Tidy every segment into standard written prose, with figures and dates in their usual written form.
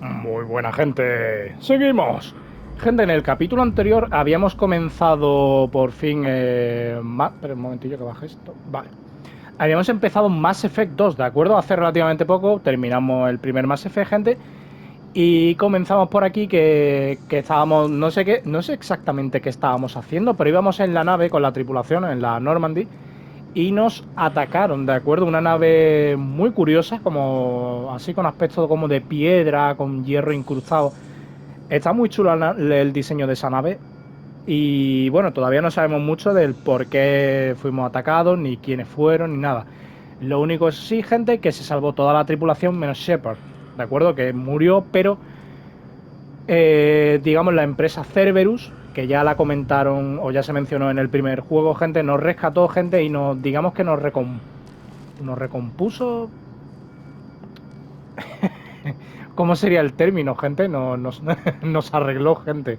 Muy buena gente, seguimos. Gente, en el capítulo anterior habíamos comenzado por fin pero un momentillo que baje esto. Vale. Habíamos empezado Mass Effect 2, ¿de acuerdo? Hace relativamente poco terminamos el primer Mass Effect, gente. Y comenzamos por aquí que estábamos, no sé exactamente qué estábamos haciendo, pero íbamos en la nave con la tripulación, en la Normandy, y nos atacaron, ¿de acuerdo? Una nave muy curiosa, como así con aspecto como de piedra, con hierro incrustado. Está muy chulo el diseño de esa nave. Y bueno, todavía no sabemos mucho del por qué fuimos atacados, ni quiénes fueron, ni nada. Lo único es sí, gente, que se salvó toda la tripulación menos Shepard, ¿de acuerdo? Que murió, pero digamos la empresa Cerberus, que ya la comentaron o ya se mencionó en el primer juego, gente, nos rescató, gente, y nos, digamos que nos recompuso. ¿Cómo sería el término, gente? Nos arregló, gente.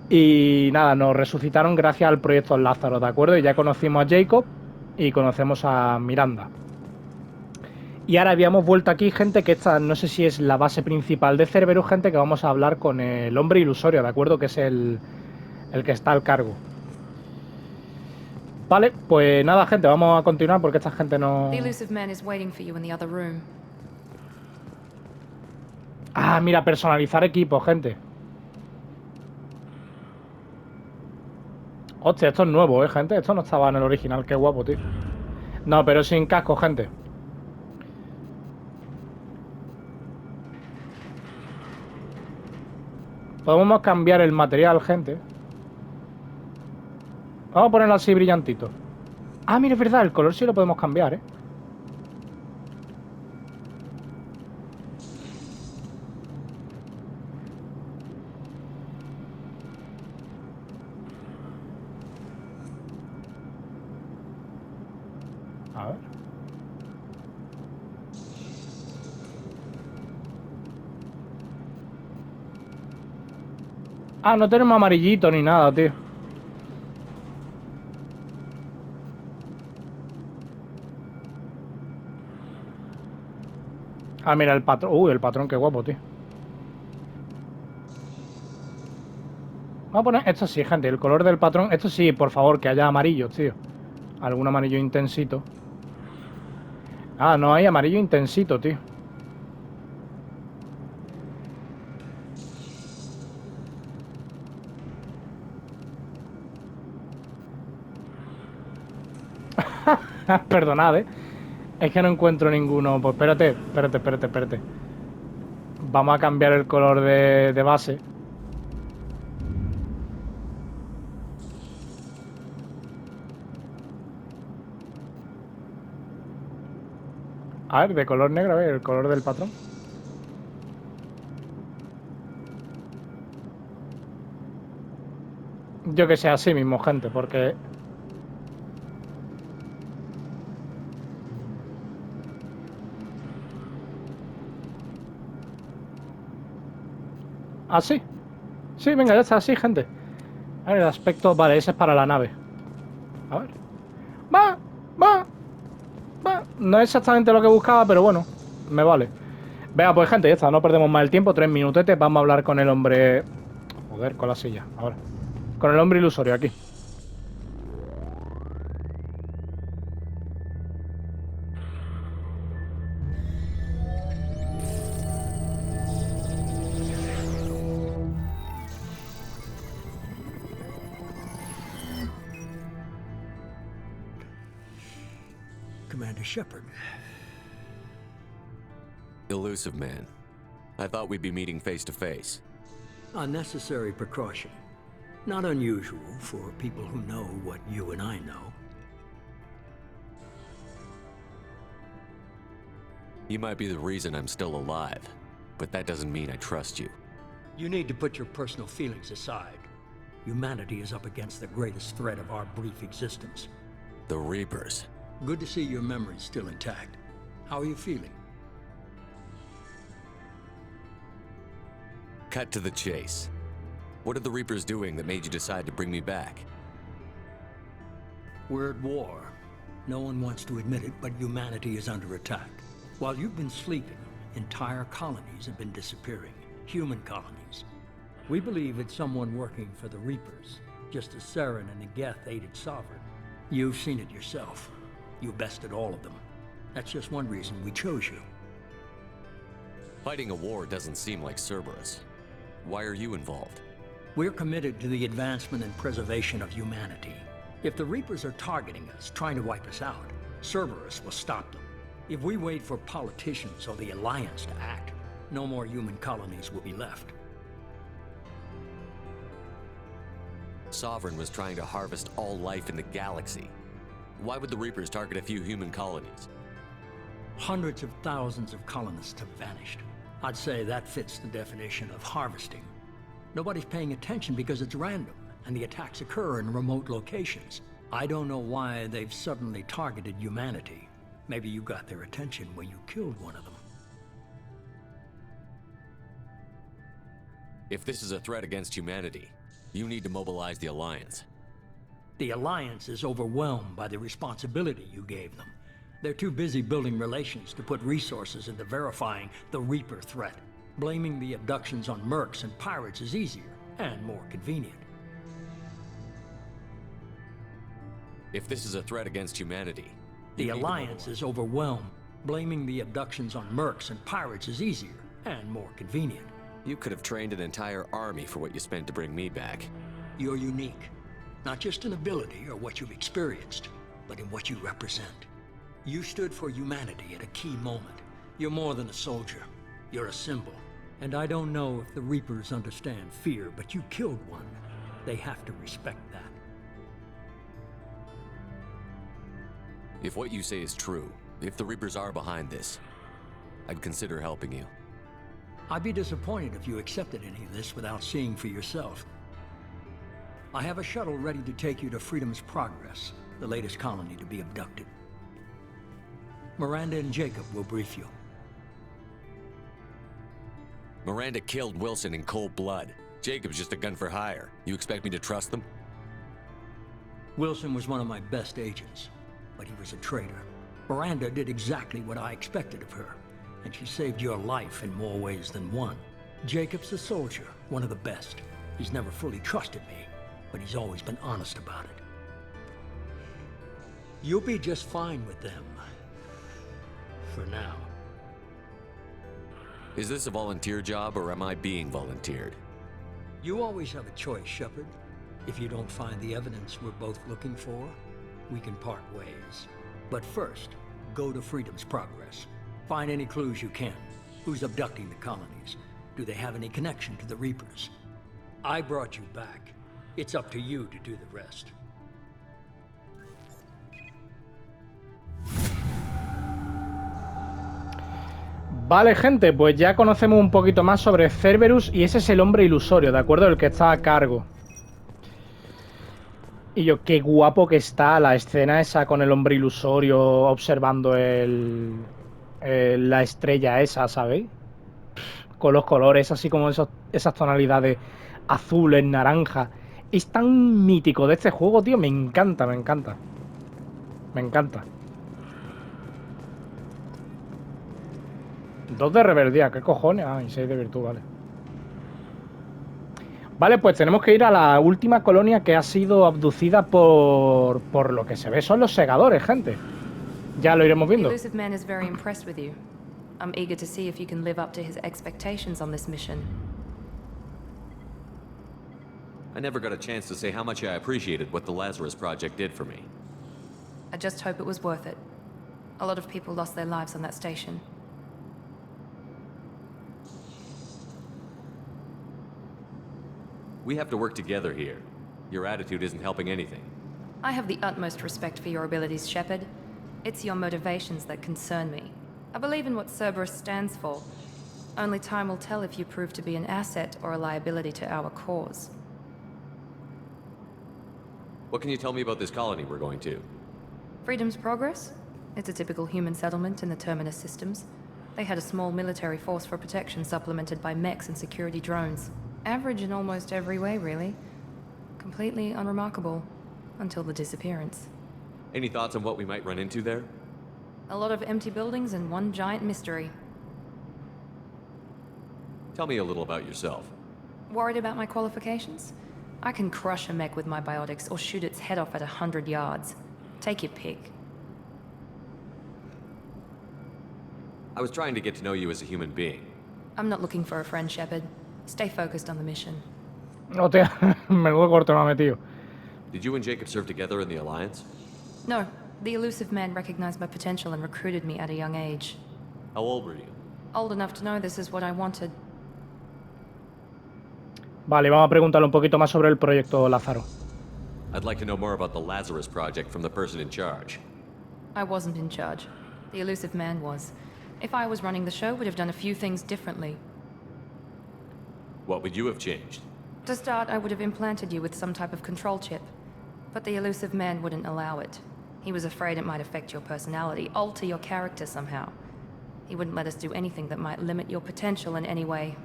Y nada, nos resucitaron gracias al proyecto Lázaro, ¿de acuerdo? Y ya conocimos a Jacob y conocemos a Miranda. Y ahora habíamos vuelto aquí, gente, que esta no sé si es la base principal de Cerberus, gente, que vamos a hablar con el hombre ilusorio, ¿de acuerdo? Que es el que está al cargo. Vale, pues nada, gente, vamos a continuar porque esta gente no... Ah, mira, personalizar equipo, gente. Hostia, esto es nuevo, gente. Esto no estaba en el original, qué guapo, tío. No, pero sin casco, gente. Podemos cambiar el material, gente. Vamos a ponerlo así brillantito. Ah, mira, es verdad, el color sí lo podemos cambiar, ¿eh? A ver. Ah, no tenemos amarillito ni nada, tío. Ah, mira, el patrón. Uy, el patrón, qué guapo, tío. Vamos a poner esto sí, gente. El color del patrón. Esto sí, por favor, que haya amarillo, tío. Algún amarillo intensito. Ah, no hay amarillo intensito, tío. Perdonad, ¿eh? Es que no encuentro ninguno. Pues espérate. Vamos a cambiar el color de base. A ver, de color negro, a ver, el color del patrón. Yo que sé, así mismo, gente, porque... Así. Sí, venga, ya está así, gente. A ver, el aspecto... Vale, ese es para la nave. A ver. ¡Va! ¡Va! ¡Va! No es exactamente lo que buscaba, pero bueno, me vale. Venga, pues gente, ya está, no perdemos más el tiempo. 3 minutetes, vamos a hablar con el hombre... Joder, con la silla, ahora. Con el hombre ilusorio aquí. Commander Shepard. Elusive man. I thought we'd be meeting face to face. Unnecessary precaution. Not unusual for people who know what you and I know. You might be the reason I'm still alive, but that doesn't mean I trust you. You need to put your personal feelings aside. Humanity is up against the greatest threat of our brief existence. The Reapers. Good to see your memory's still intact. How are you feeling? Cut to the chase. What are the Reapers doing that made you decide to bring me back? We're at war. No one wants to admit it, but humanity is under attack. While you've been sleeping, entire colonies have been disappearing. Human colonies. We believe it's someone working for the Reapers, just as Saren and Negeth aided Sovereign. You've seen it yourself. You bested all of them. That's just one reason we chose you. Fighting a war doesn't seem like Cerberus. Why are you involved? We're committed to the advancement and preservation of humanity. If the Reapers are targeting us, trying to wipe us out, Cerberus will stop them. If we wait for politicians or the Alliance to act, no more human colonies will be left. Sovereign was trying to harvest all life in the galaxy. Why would the Reapers target a few human colonies? Hundreds of thousands of colonists have vanished. I'd say that fits the definition of harvesting. Nobody's paying attention because it's random, and the attacks occur in remote locations. I don't know why they've suddenly targeted humanity. Maybe you got their attention when you killed one of them. If this is a threat against humanity, you need to mobilize the Alliance. The Alliance is overwhelmed by the responsibility you gave them. They're too busy building relations to put resources into verifying the Reaper threat. Blaming the abductions on mercs and pirates is easier and more convenient. If this is a threat against humanity, the Alliance is overwhelmed. Blaming the abductions on mercs and pirates is easier and more convenient. You could have trained an entire army for what you spent to bring me back. You're unique. Not just in ability or what you've experienced, but in what you represent. You stood for humanity at a key moment. You're more than a soldier. You're a symbol. And I don't know if the Reapers understand fear, but you killed one. They have to respect that. If what you say is true, if the Reapers are behind this, I'd consider helping you. I'd be disappointed if you accepted any of this without seeing for yourself. I have a shuttle ready to take you to Freedom's Progress, the latest colony to be abducted. Miranda and Jacob will brief you. Miranda killed Wilson in cold blood. Jacob's just a gun for hire. You expect me to trust them? Wilson was one of my best agents, but he was a traitor. Miranda did exactly what I expected of her, and she saved your life in more ways than one. Jacob's a soldier, one of the best. He's never fully trusted me, but he's always been honest about it. You'll be just fine with them. For now. Is this a volunteer job, or am I being volunteered? You always have a choice, Shepard. If you don't find the evidence we're both looking for, we can part ways. But first, go to Freedom's Progress. Find any clues you can. Who's abducting the colonies? Do they have any connection to the Reapers? I brought you back. It's up to you to do the rest. Vale, gente, pues ya conocemos un poquito más sobre Cerberus y ese es el hombre ilusorio, ¿de acuerdo? El que está a cargo. Y yo, qué guapo que está la escena esa con el hombre ilusorio observando la estrella esa, ¿sabéis? Con los colores, así como esas tonalidades azules, naranja. Es tan mítico de este juego, tío, me encanta, me encanta. Me encanta. 2 de rebeldía, ¿qué cojones? Ah, y 6 de virtud, vale. Vale, pues tenemos que ir a la última colonia que ha sido abducida por lo que se ve son los segadores, gente. Ya lo iremos viendo. The elusive man is very impressed with you. I'm eager to see if you can live up to his expectations on this mission. I never got a chance to say how much I appreciated what the Lazarus Project did for me. I just hope it was worth it. A lot of people lost their lives on that station. We have to work together here. Your attitude isn't helping anything. I have the utmost respect for your abilities, Shepard. It's your motivations that concern me. I believe in what Cerberus stands for. Only time will tell if you prove to be an asset or a liability to our cause. What can you tell me about this colony we're going to? Freedom's Progress? It's a typical human settlement in the Terminus systems. They had a small military force for protection supplemented by mechs and security drones. Average in almost every way, really. Completely unremarkable. Until the disappearance. Any thoughts on what we might run into there? A lot of empty buildings and one giant mystery. Tell me a little about yourself. Worried about my qualifications? I can crush a mech with my biotics or shoot its head off at 100 yards. Take your pick. I was trying to get to know you as a human being. I'm not looking for a friend, Shepard. Stay focused on the mission. Hostia, menudo corte me ha metido. Did you and Jacob serve together in the Alliance? No, the elusive man recognized my potential and recruited me at a young age. How old were you? Old enough to know this is what I wanted. Vale, vamos a preguntarle un poquito más sobre el proyecto Lázaro. I'd like to know more about the Lazarus Project from the person in charge. I wasn't in charge. The elusive man was. If I was running the show, would have done a few things differently. What would you have changed? To start, I would have implanted you with some type of control chip. But the elusive man wouldn't allow it. He was afraid it might affect your personality, alter your character somehow. He wouldn't let us do anything that might limit your potential in any way.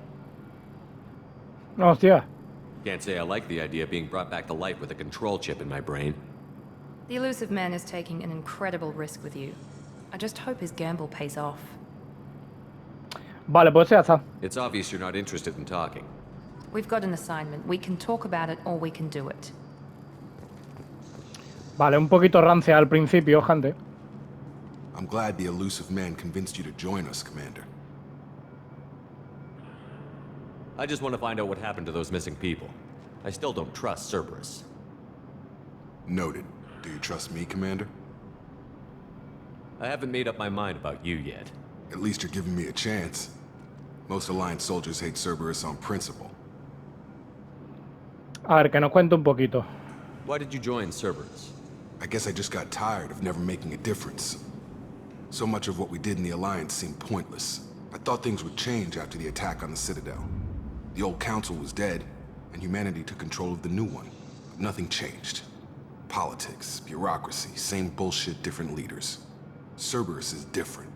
Hostia. Can't say I like the idea of being brought back to life with a control chip in my brain. The elusive man is taking an incredible risk with you. I just hope his gamble pays off. Vale, pues ya está. It's obvious you're not interested in talking. We've got an assignment. We can talk about it or we can do it. Vale, un poquito rancia al principio, gente. I'm glad the elusive man convinced you to join us, Commander. I just want to find out what happened to those missing people. I still don't trust Cerberus. Noted. Do you trust me, Commander? I haven't made up my mind about you yet. At least you're giving me a chance. Most Alliance soldiers hate Cerberus on principle. A ver, que nos cuente un poquito. Why did you join Cerberus? I guess I just got tired of never making a difference. So much of what we did in the Alliance seemed pointless. I thought things would change after the attack on the Citadel. The old council was dead, and humanity took control of the new one. But nothing changed. Politics, bureaucracy, same bullshit, different leaders. Cerberus is different.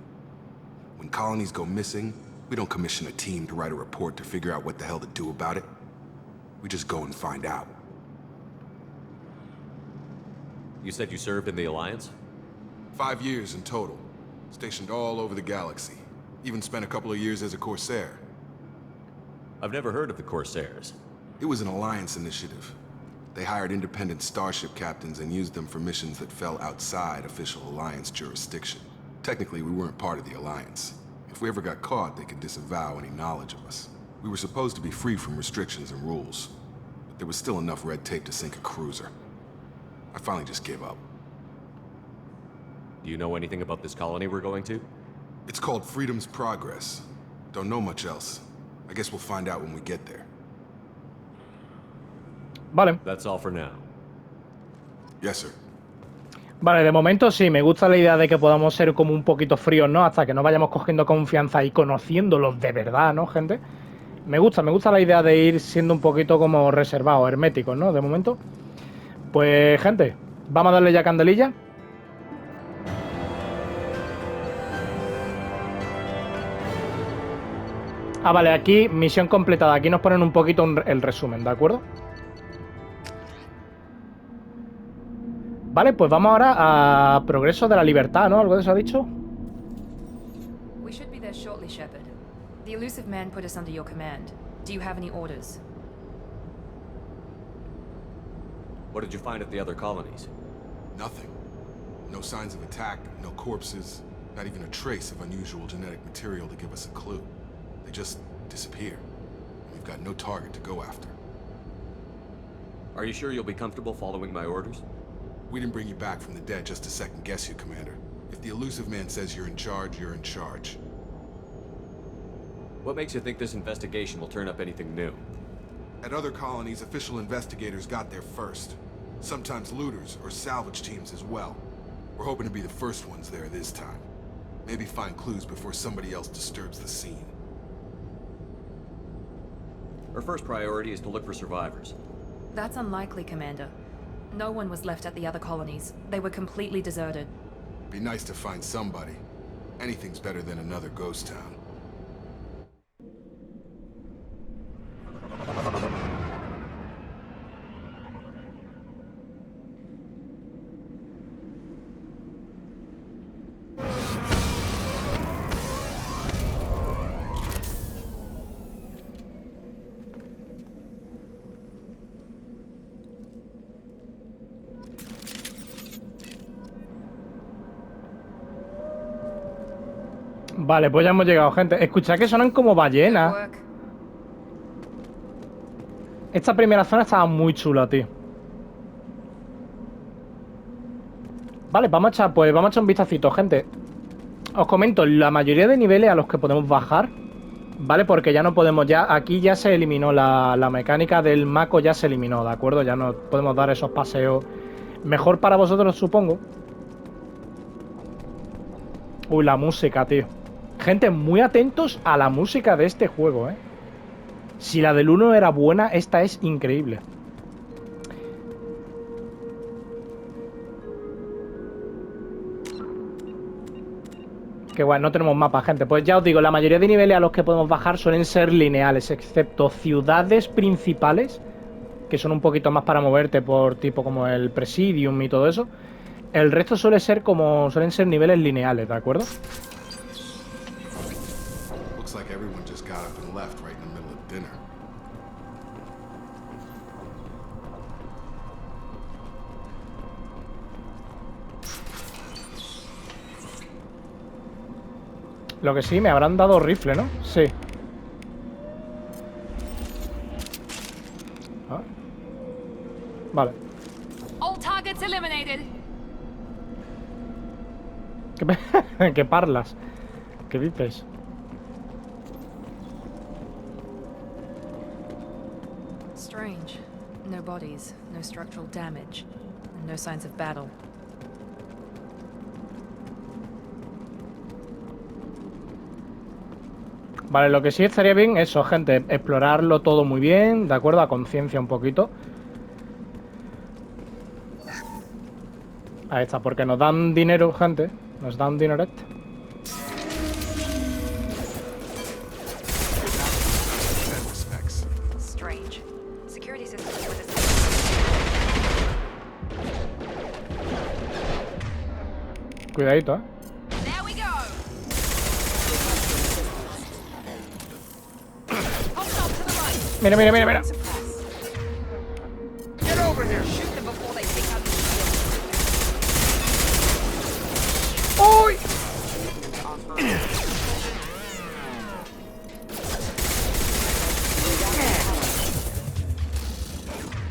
When colonies go missing, we don't commission a team to write a report to figure out what the hell to do about it. We just go and find out. You said you served in the Alliance? 5 years in total. Stationed all over the galaxy. Even spent a couple of years as a Corsair. I've never heard of the Corsairs. It was an Alliance initiative. They hired independent starship captains and used them for missions that fell outside official Alliance jurisdiction. Technically, we weren't part of the Alliance. If we ever got caught, they could disavow any knowledge of us. We were supposed to be free from restrictions and rules, but there was still enough red tape to sink a cruiser. I finally just gave up. Do you know anything about this colony we're going to? It's called Freedom's Progress. Don't know much else. I guess we'll find out when we get there. Vale. That's all for now. Yes, sir. Vale, de momento sí, me gusta la idea de que podamos ser como un poquito fríos, ¿no? Hasta que nos vayamos cogiendo confianza y conociéndolos de verdad, ¿no, gente? Me gusta la idea de ir siendo un poquito como reservados, herméticos, ¿no? De momento. Pues, gente, vamos a darle ya candelilla. Ah, vale, aquí misión completada. Aquí nos ponen un poquito el resumen, ¿de acuerdo? Vale, pues vamos ahora a progreso de la libertad, ¿no? ¿Algo de eso ha dicho? We should be there shortly, Shepard. The elusive man put us under your command. Do you have any orders? What did you find at the other colonies? Nothing. No signs of attack, no corpses, not even a trace of unusual genetic material to give us a clue. They just disappear. We've got no target to go after. Are you sure you'll be comfortable following my orders? We didn't bring you back from the dead just to second guess you, Commander. If the elusive man says you're in charge, you're in charge. What makes you think this investigation will turn up anything new? At other colonies, official investigators got there first. Sometimes looters or salvage teams as well. We're hoping to be the first ones there this time. Maybe find clues before somebody else disturbs the scene. Our first priority is to look for survivors. That's unlikely, Commander. No one was left at the other colonies. They were completely deserted. Be nice to find somebody. Anything's better than another ghost town. Vale, pues ya hemos llegado, gente. Escuchad que suenan como ballenas. Esta primera zona estaba muy chula, tío. Vale, vamos a echar un vistacito, gente. Os comento, la mayoría de niveles a los que podemos bajar, ¿vale? Porque ya no podemos, aquí ya se eliminó la mecánica del maco, ya se eliminó, ¿de acuerdo? Ya no podemos dar esos paseos. Mejor para vosotros, supongo. Uy, la música, tío. Gente, muy atentos a la música de este juego, ¿eh? Si la del 1 era buena, esta es increíble. Qué guay, no tenemos mapa, gente. Pues ya os digo, la mayoría de niveles a los que podemos bajar suelen ser lineales, excepto ciudades principales, que son un poquito más para moverte por tipo como el Presidium y todo eso. El resto suelen ser niveles lineales, ¿de acuerdo? Lo que sí, me habrán dado rifle, ¿no? Sí. Ah. Vale. All targets eliminated. ¿Qué parlas? ¿Qué dices? Strange. No bodies, no structural damage, and no signs of battle. Vale, lo que sí estaría bien, eso, gente, explorarlo todo muy bien, ¿de acuerdo? A conciencia un poquito. Ahí está, porque nos dan dinero, gente. Nos dan dinero. Cuidadito, Mira, mira, mira, mira. ¡Uy!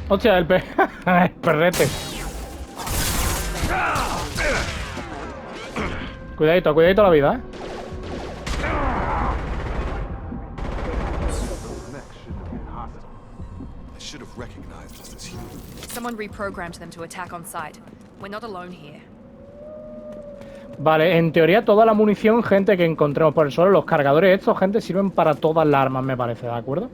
Hostia, el perrete. Cuidadito, cuidadito la vida, Someone reprogrammed them to attack on sight. We're not alone here. Vale, en teoría toda la munición, gente, que encontremos por el suelo, los cargadores estos, gente, sirven para todas las armas, me parece, ¿de acuerdo?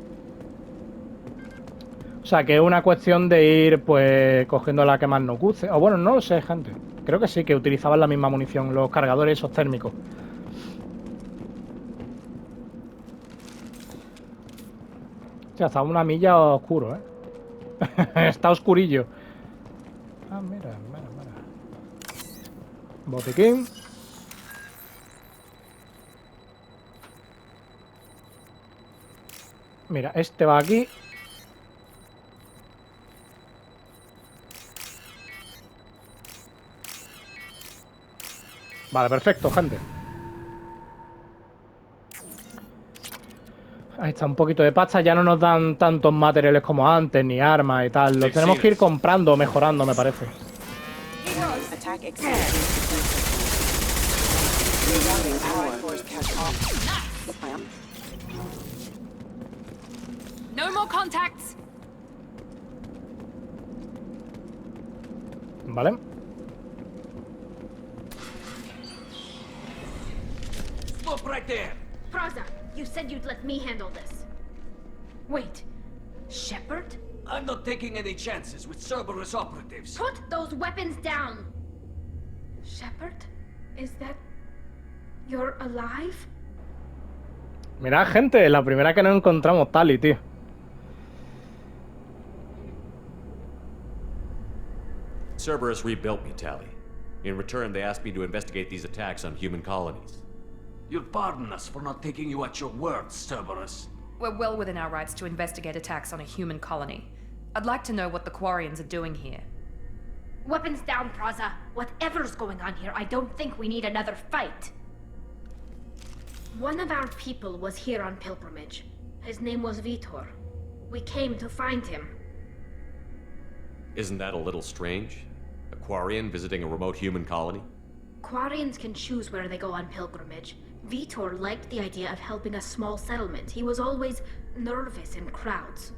O sea, que es una cuestión de ir, pues, cogiendo la que más nos guste. O bueno, no lo sé, gente. Creo que sí, que utilizaban la misma munición, los cargadores esos térmicos. O sea, está una milla oscuro, ¿eh? Está oscurillo. Ah, mira, mira, mira. Botiquín. Mira, este va aquí. Vale, perfecto, gente. Ahí está, un poquito de pasta. Ya no nos dan tantos materiales como antes, ni armas y tal. Los tenemos que ir comprando o mejorando, me parece. No more contacts. Vale. Stop right there. Praza, you said you'd let me handle this. Wait, Shepard? I'm not taking any chances with Cerberus operatives. Put those weapons down! Shepard? Is that... you're alive? Mirad, gente, la primera que nos encontramos, Tali, tío. Cerberus rebuilt me, Tali. In return, they asked me to investigate these attacks on human colonies. You'll pardon us for not taking you at your word, Cerberus. We're well within our rights to investigate attacks on a human colony. I'd like to know what the Quarians are doing here. Weapons down, Praza. Whatever's going on here, I don't think we need another fight. One of our people was here on pilgrimage. His name was Vitor. We came to find him. Isn't that a little strange? A Quarian visiting a remote human colony? Quarians can choose where they go on pilgrimage. Vitor liked the idea of helping a small settlement. He was always nervous in crowds.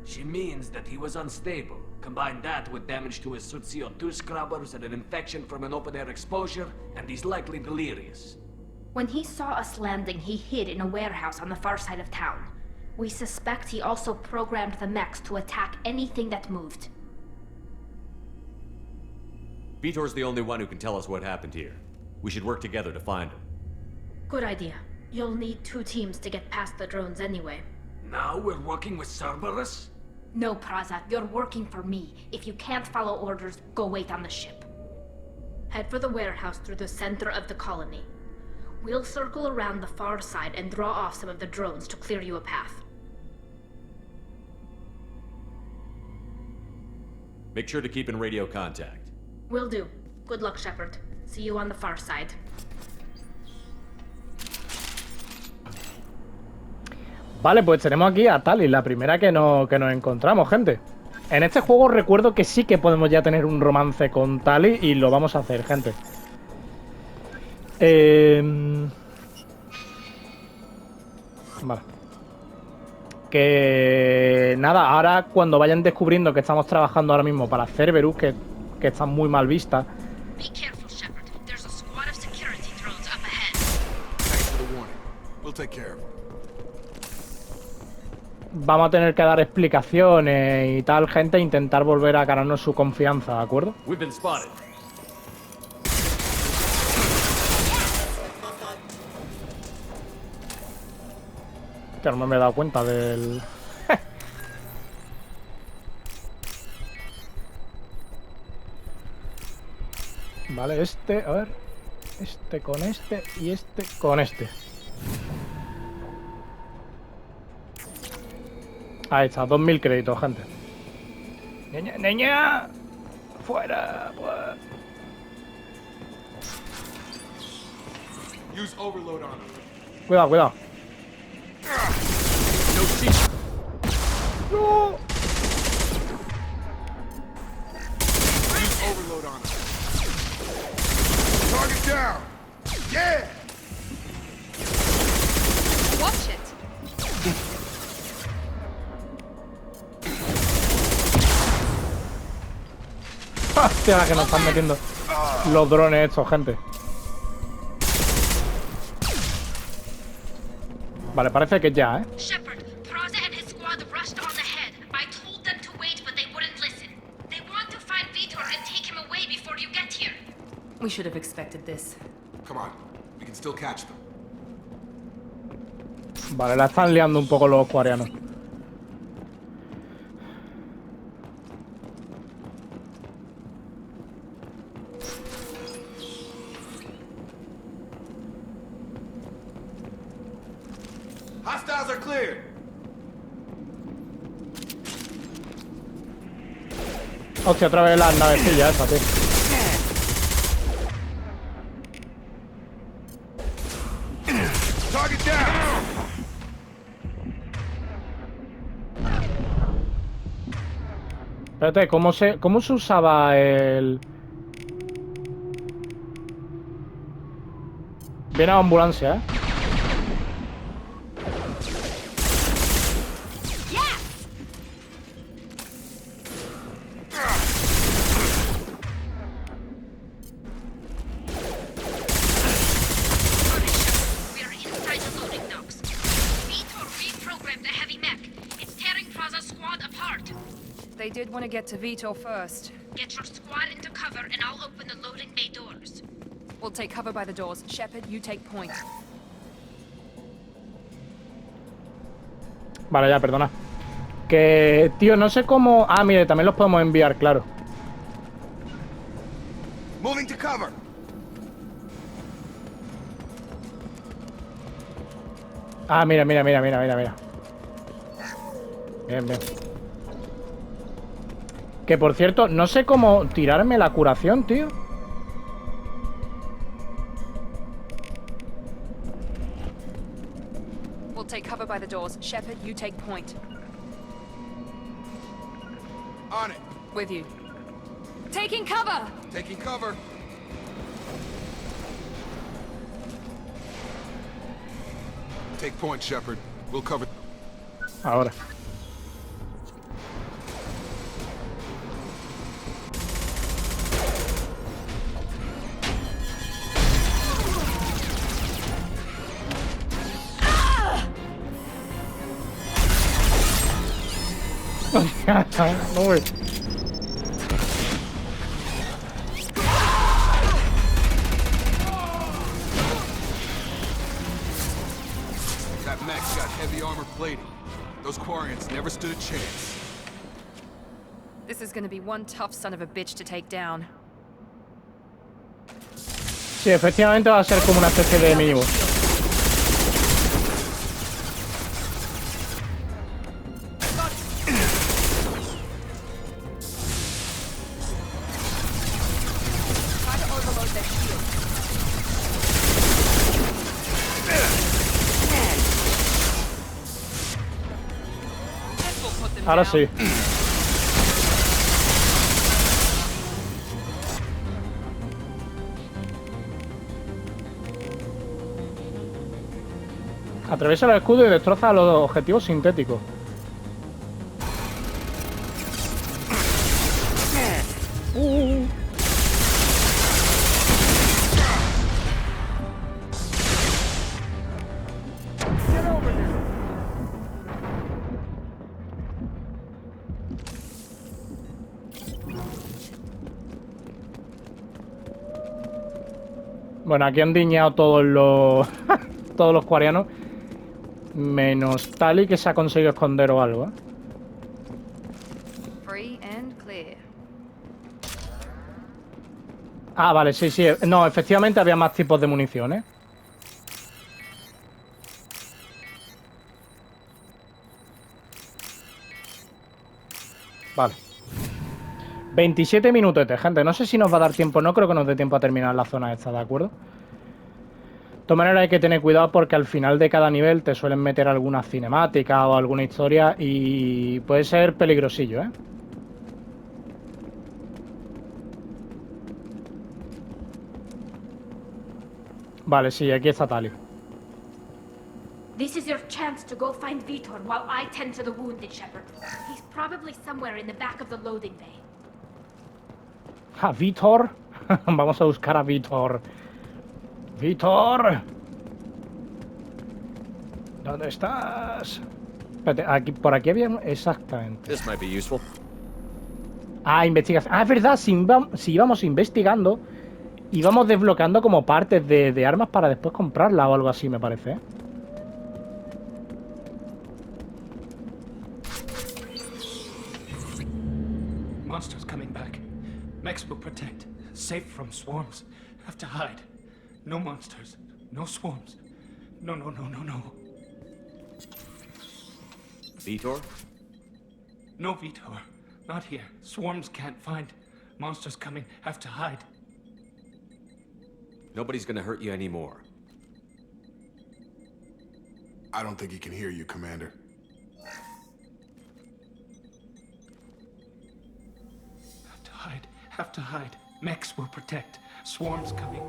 She means that he was unstable. Combine that with damage to his suit CO2 scrubbers and an infection from an open-air exposure, and he's likely delirious. When he saw us landing, he hid in a warehouse on the far side of town. We suspect he also programmed the mechs to attack anything that moved. Vitor's the only one who can tell us what happened here. We should work together to find him. Good idea. You'll need 2 teams to get past the drones anyway. Now we're working with Cerberus? No, Praza, you're working for me. If you can't follow orders, go wait on the ship. Head for the warehouse through the center of the colony. We'll circle around the far side and draw off some of the drones to clear you a path. Make sure to keep in radio contact. Will do. Good luck, Shepard. See you on the far side. Vale, pues tenemos aquí a Tali, la primera que nos encontramos, gente. En este juego recuerdo que sí que podemos ya tener un romance con Tali y lo vamos a hacer, gente. Vale. Que nada, ahora cuando vayan descubriendo que estamos trabajando ahora mismo para Cerberus, que está muy mal vista. Be careful, Shepard. There's a squad of security drones up ahead. Thanks for the warning. We'll take care of it. Vamos a tener que dar explicaciones y tal, gente, e intentar volver a ganarnos su confianza, ¿de acuerdo? We've been spotted. Que no me he dado cuenta del... Vale, este, a ver. Este con este y este con este. Ahí está, 2000 créditos, gente. ¡Niña, niña! ¡Fuera! Pues. Use overload on him. Cuidado, cuidado. ¡No! Use overload on him. Target down. Yeah. Watch it. Hostia, la que nos están metiendo los drones estos, gente. Vale, parece que ya, ¿eh? Shepard, Praza and his squad rushed on ahead. I told them to wait, but they wouldn't listen. They want to find Vitor and take him away before you get here. We should have expected this. Come on. We can still catch them. Vale, la están liando un poco los coreanos. Hostiles are cleared. Hostia, otra vez las navecillas esas, tío. Target down. Espérate, ¿cómo se usaba el...? Viene a ambulancia, ¿eh? They did want to get to Vitor first. Get your squad into cover and I'll open the loading bay doors. We'll take cover by the doors. Shepard, you take point. Vale, ya, perdona. Que, tío, no sé cómo... Ah, mire, también los podemos enviar, claro. Moving to cover. Ah, mira. Bien. Que, por cierto, no sé cómo tirarme la curación, tío. We'll take cover by the doors. Shepard, you take point. On it. With you. Taking cover! Taking cover. Take point, Shepard. We'll cover. Ahora. No way. That mech's got heavy armor plating. Those Quarians never stood a chance. This is gonna be one tough son of a bitch to take down. Sí, efectivamente va a ser como una especie de minibus. Ahora sí. Atraviesa el escudo y destroza los objetivos sintéticos. Bueno, aquí han diñado todos los todos los cuarianos. Menos Tali, que se ha conseguido esconder o algo, ¿eh? Free and clear. Ah, vale, sí, sí. No, efectivamente había más tipos de munición, ¿eh? Vale. 27 minutetes, gente. No sé si nos va a dar tiempo. No creo que nos dé tiempo a terminar la zona esta, ¿de acuerdo? De todas maneras hay que tener cuidado porque al final de cada nivel te suelen meter alguna cinemática o alguna historia y puede ser peligrosillo, ¿eh? Vale, sí, aquí está Tali. This is your chance to go find Vitor while I tend to the wounded, Shepard. He's probably somewhere in the back of the loading bay. ¿A Vitor? Vamos a buscar a Vitor. ¡Vitor! ¿Dónde estás? Espérate, aquí, por aquí había... Exactamente. This might be useful. Ah, investigación. Ah, es verdad, si íbamos investigando, íbamos desbloqueando como partes de armas para después comprarla o algo así, me parece, ¿eh? Monsters coming back. Mechs will protect. Safe from swarms. Have to hide. No monsters. No swarms. No, no, no, no, no. Vitor? No, Vitor. Not here. Swarms can't find. Monsters coming. Have to hide. Nobody's gonna hurt you anymore. I don't think he can hear you, Commander. Have to hide. Have to hide. Mechs will protect. Swarms coming.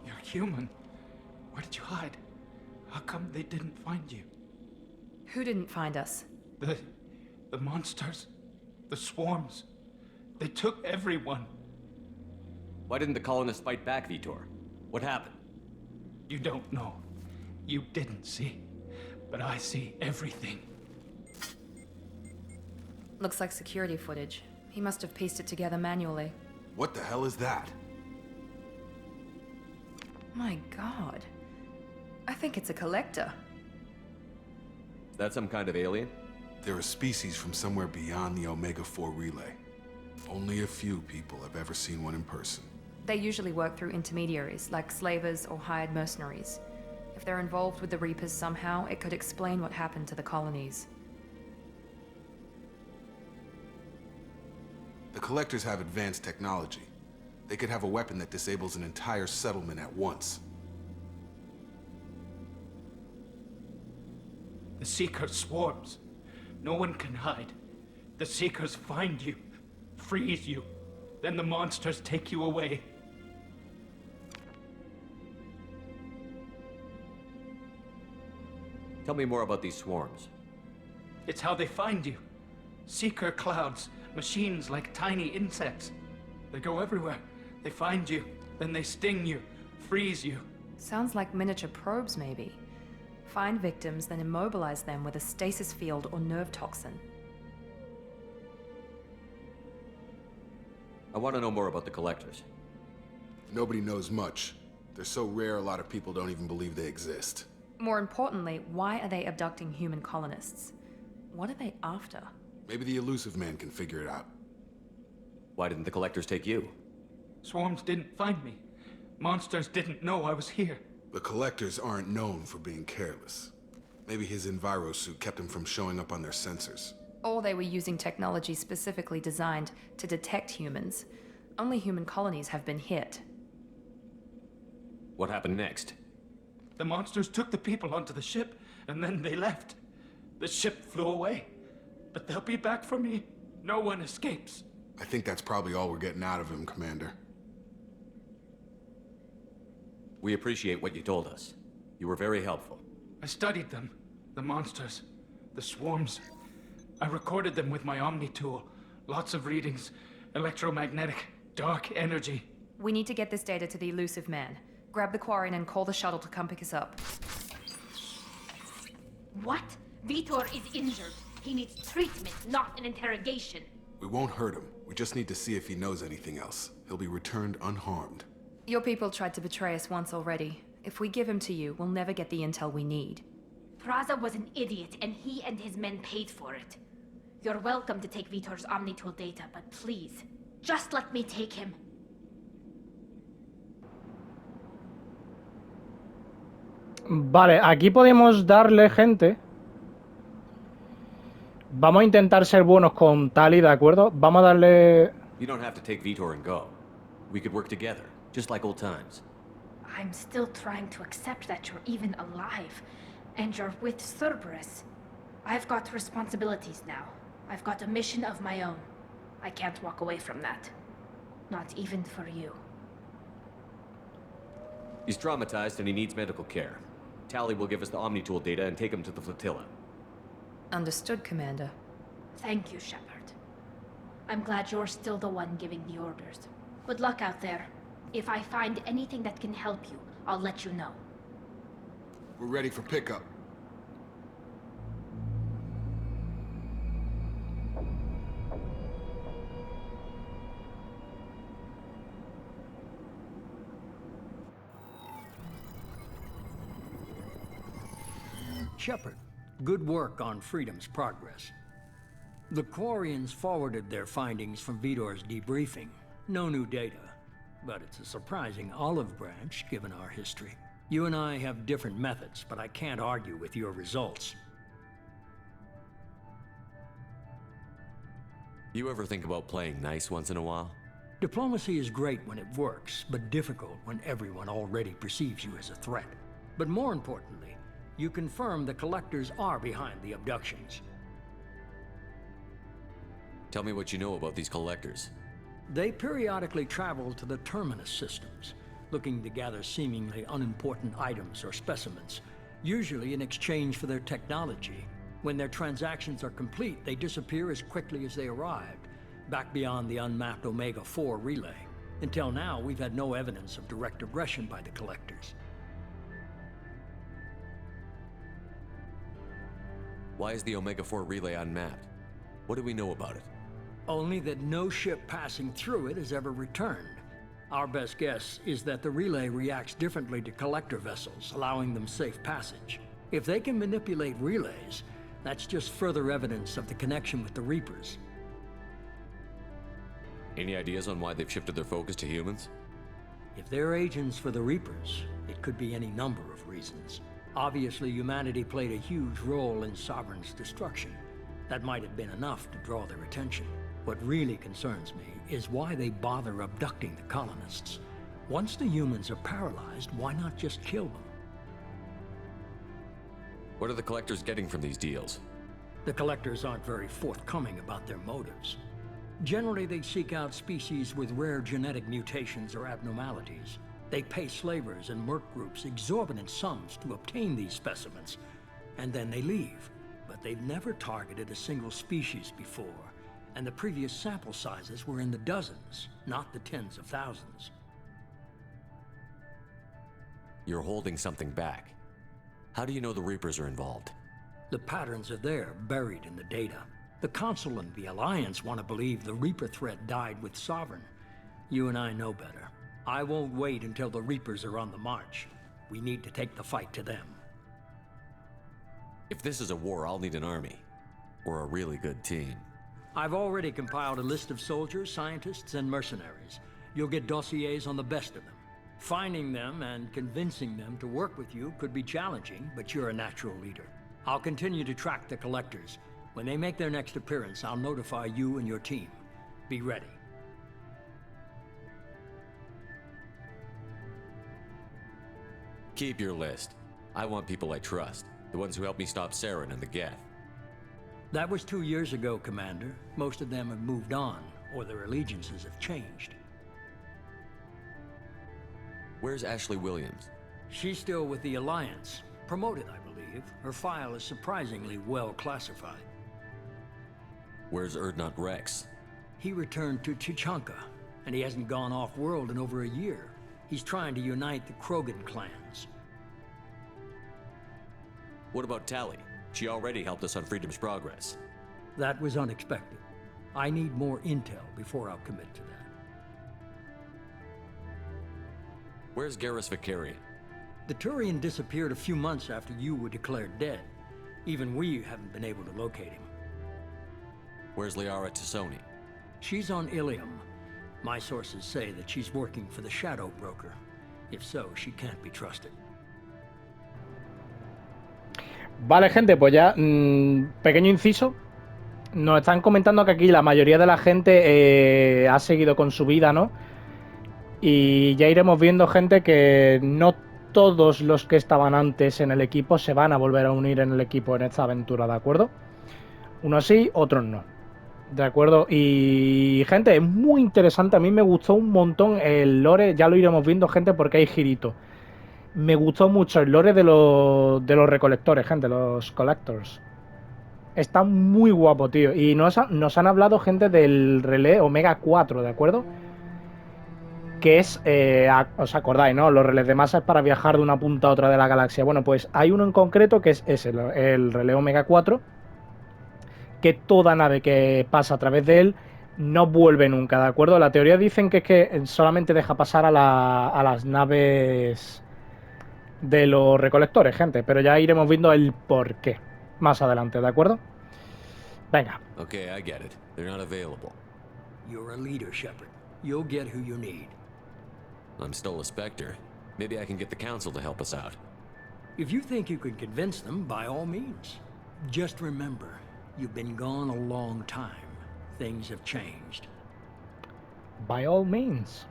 You're human. Where did you hide? How come they didn't find you? Who didn't find us? The monsters. The swarms. They took everyone. Why didn't the colonists fight back, Vitor? What happened? You don't know. You didn't see. But I see everything. Looks like security footage. He must have pieced it together manually. What the hell is that? My god. I think it's a collector. Is that some kind of alien? They're a species from somewhere beyond the Omega-4 relay. Only a few people have ever seen one in person. They usually work through intermediaries, like slavers or hired mercenaries. If they're involved with the Reapers somehow, it could explain what happened to the colonies. The Collectors have advanced technology. They could have a weapon that disables an entire settlement at once. The Seeker swarms. No one can hide. The Seekers find you, freeze you. Then the monsters take you away. Tell me more about these swarms. It's how they find you. Seeker clouds, machines like tiny insects. They go everywhere. They find you, then they sting you, freeze you. Sounds like miniature probes, maybe. Find victims, then immobilize them with a stasis field or nerve toxin. I want to know more about the Collectors. Nobody knows much. They're so rare, a lot of people don't even believe they exist. More importantly, why are they abducting human colonists? What are they after? Maybe the elusive man can figure it out. Why didn't the Collectors take you? Swarms didn't find me. Monsters didn't know I was here. The Collectors aren't known for being careless. Maybe his enviro suit kept him from showing up on their sensors. Or they were using technology specifically designed to detect humans. Only human colonies have been hit. What happened next? The monsters took the people onto the ship, and then they left. The ship flew away. But they'll be back for me. No one escapes. I think that's probably all we're getting out of him, Commander. We appreciate what you told us. You were very helpful. I studied them. The monsters. The swarms. I recorded them with my Omni tool. Lots of readings. Electromagnetic. Dark energy. We need to get this data to the elusive man. Grab the Quarian and call the shuttle to come pick us up. What? Vitor is injured. He needs treatment, not an interrogation. We won't hurt him. We just need to see if he knows anything else. He'll be returned unharmed. Your people tried to betray us once already. If we give him to you, we'll never get the intel we need. Praza was an idiot, and he and his men paid for it. You're welcome to take Vitor's Omnitool data, but please, just let me take him. Vale, aquí podemos darle, gente. Vamos a intentar ser buenos con Tali, ¿de acuerdo? Vamos a darle... You don't have to take Vitor and go. We could work together, just like old times. I'm still trying to accept that you're even alive, and you're with Cerberus. I've got responsibilities now. I've got a mission of my own. I can't walk away from that. Not even for you. He's traumatized and he needs medical care. Tali will give us the Omnitool data and take him to the flotilla. Understood, Commander. Thank you, Shepard. I'm glad you're still the one giving the orders. Good luck out there. If I find anything that can help you, I'll let you know. We're ready for pickup. Shepard, good work on Freedom's progress. The Quarians forwarded their findings from Vitor's debriefing. No new data, but it's a surprising olive branch given our history. You and I have different methods, but I can't argue with your results. You ever think about playing nice once in a while? Diplomacy is great when it works, but difficult when everyone already perceives you as a threat. But more importantly, you confirm the Collectors are behind the abductions. Tell me what you know about these Collectors. They periodically travel to the Terminus systems, looking to gather seemingly unimportant items or specimens, usually in exchange for their technology. When their transactions are complete, they disappear as quickly as they arrived, back beyond the unmapped Omega-4 relay. Until now, we've had no evidence of direct aggression by the Collectors. Why is the Omega-4 relay unmapped? What do we know about it? Only that no ship passing through it has ever returned. Our best guess is that the relay reacts differently to Collector vessels, allowing them safe passage. If they can manipulate relays, that's just further evidence of the connection with the Reapers. Any ideas on why they've shifted their focus to humans? If they're agents for the Reapers, it could be any number of reasons. Obviously, humanity played a huge role in Sovereign's destruction. That might have been enough to draw their attention. What really concerns me is why they bother abducting the colonists. Once the humans are paralyzed, why not just kill them? What are the collectors getting from these deals? The collectors aren't very forthcoming about their motives. Generally, they seek out species with rare genetic mutations or abnormalities. They pay slavers and merc groups exorbitant sums to obtain these specimens, and then they leave. But they've never targeted a single species before, and the previous sample sizes were in the dozens, not the tens of thousands. You're holding something back. How do you know the Reapers are involved? The patterns are there, buried in the data. The Council and the Alliance want to believe the Reaper threat died with Sovereign. You and I know better. I won't wait until the Reapers are on the march. We need to take the fight to them. If this is a war, I'll need an army. Or a really good team. I've already compiled a list of soldiers, scientists, and mercenaries. You'll get dossiers on the best of them. Finding them and convincing them to work with you could be challenging, but you're a natural leader. I'll continue to track the collectors. When they make their next appearance, I'll notify you and your team. Be ready. Keep your list. I want people I trust. The ones who helped me stop Saren and the Geth. That was 2 years ago, Commander. Most of them have moved on, or their allegiances have changed. Where's Ashley Williams? She's still with the Alliance. Promoted, I believe. Her file is surprisingly well classified. Where's Erdnot Rex? He returned to Chichanka, and he hasn't gone off-world in over a year. He's trying to unite the Krogan clans. What about Tali? She already helped us on Freedom's Progress. That was unexpected. I need more intel before I'll commit to that. Where's Garrus Vicarian? The Turian disappeared a few months after you were declared dead. Even we haven't been able to locate him. Where's Liara Tassoni? She's on Ilium. My sources say that she's working for the Shadow Broker. If so, she can't be trusted. Vale, gente, pues ya, pequeño inciso. Nos están comentando que aquí la mayoría de la gente ha seguido con su vida, ¿no? Y ya iremos viendo, gente, que no todos los que estaban antes en el equipo se van a volver a unir en el equipo en esta aventura, ¿de acuerdo? Unos sí, otros no. ¿De acuerdo? Y, gente, es muy interesante. A mí me gustó un montón el lore. Ya lo iremos viendo, gente, porque hay girito. Me gustó mucho el lore de los recolectores, gente, los collectors. Está muy guapo, tío. Y nos han hablado, gente, del relé Omega 4, ¿de acuerdo? Que es, os acordáis, ¿no? Los relés de masa es para viajar de una punta a otra de la galaxia. Bueno, pues hay uno en concreto que es ese, el relé Omega 4, que toda nave que pasa a través de él no vuelve nunca, ¿de acuerdo? La teoría dicen que es que solamente deja pasar a las naves de los recolectores, gente, pero ya iremos viendo el porqué más adelante, ¿de acuerdo? Venga. Okay, I get it. They're not available. You're a leader, Shepard. You'll get who you need. I'm still a Spectre. Maybe I can get the Council to help us out. If you think you can convince them, by all means. Just remember, you've been gone a long time. Things have changed. By all means.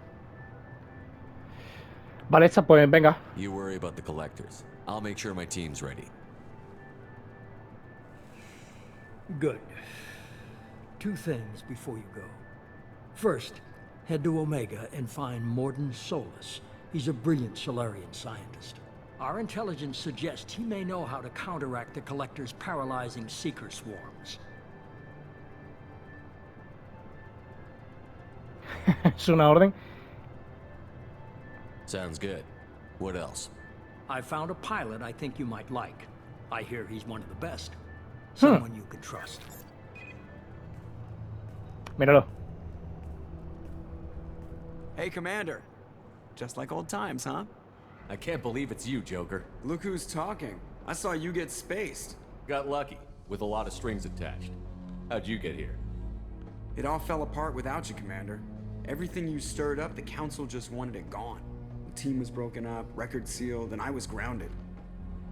Vale, esta pues venga. You worry about the collectors. I'll make sure my team's ready. Good. 2 things before you go. First, head to Omega and find Morden Solus. He's a brilliant Solarian scientist. Our intelligence suggests he may know how to counteract the Collector's paralyzing Seeker swarms. Es una orden. Sounds good. What else? I found a pilot I think you might like. I hear he's one of the best. Someone you can trust. Míralo. Hey, Commander. Just like old times, huh? I can't believe it's you, Joker. Look who's talking. I saw you get spaced. Got lucky, with a lot of strings attached. How'd you get here? It all fell apart without you, Commander. Everything you stirred up, the Council just wanted it gone. The team was broken up, record sealed, and I was grounded.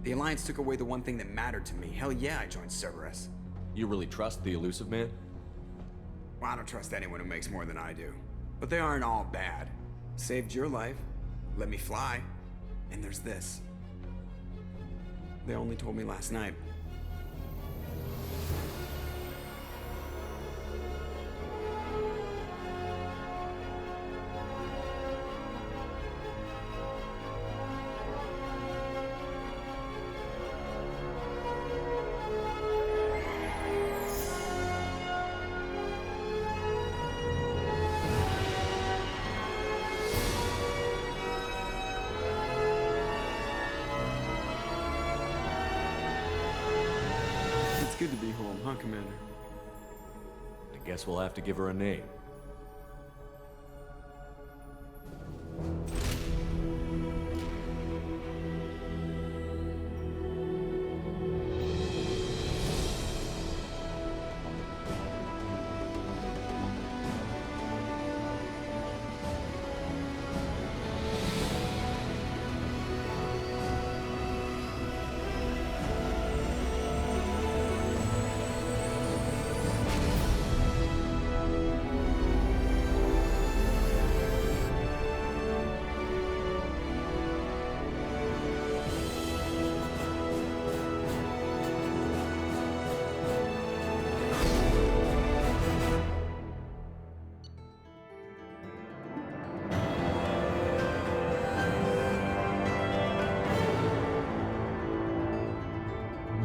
The Alliance took away the one thing that mattered to me. Hell yeah, I joined Cerberus. You really trust the Elusive Man? Well, I don't trust anyone who makes more than I do. But they aren't all bad. Saved your life, let me fly, and there's this. They only told me last night. Good to be home, huh, Commander? I guess we'll have to give her a name.